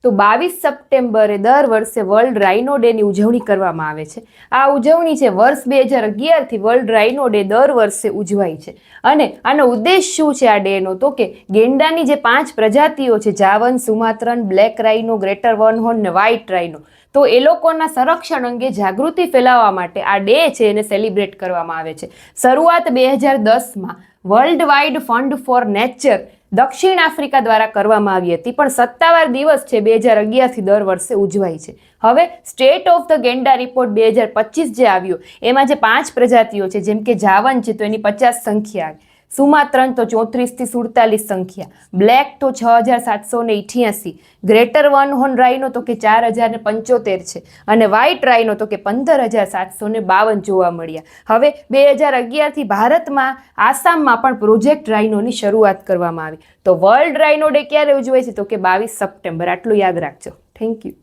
તો 22 સપ્ટેમ્બરે દર વર્ષે વર્લ્ડ રાઇનો ડેની ઉજવણી કરવામાં આવે છે. આ ઉજવણી છે વર્ષ 2011થી વર્લ્ડ રાઇનો ડે દર વર્ષે ઉજવાય છે. અને આનો ઉદ્દેશ શું છે આ ડેનો? તો કે ગેંડાની જે 5 પ્રજાતિઓ છે, જાવન, સુમાત્રન, બ્લેક રાઇનો, ગ્રેટર વનહોર્ન ને વ્હાઇટ રાઇનો, તો એ લોકોના સંરક્ષણ અંગે જાગૃતિ ફેલાવવા માટે આ ડે છે એને સેલિબ્રેટ કરવામાં આવે છે. શરૂઆત 2010માં world wide fund for nature દક્ષિણ આફ્રિકા દ્વારા કરવામાં આવી હતી, પણ સત્તાવાર દિવસ છે 2011થી દર વર્ષે ઉજવાય છે. હવે state of the Genda report 2025 જે આવ્યો એમાં જે 5 પ્રજાતિઓ છે, જેમ કે જાવન છે તો એની 50 સંખ્યા આવી, સુમાત્રન તો 34 થી 47 સંખ્યા, બ્લેક તો 6788, ગ્રેટર વનહોર્ન રાઇનો તો કે 4075 છે અને વ્હાઇટ રાઇનો તો કે 15752 જોવા મળ્યા. હવે 2011થી ભારતમાં આસામમાં પણ પ્રોજેક્ટ રાઇનોની શરૂઆત કરવામાં આવી. તો વર્લ્ડ રાઇનો ડે ક્યારે ઉજવાય છે? તો કે 22 સપ્ટેમ્બર. આટલું યાદ રાખજો. Thank you.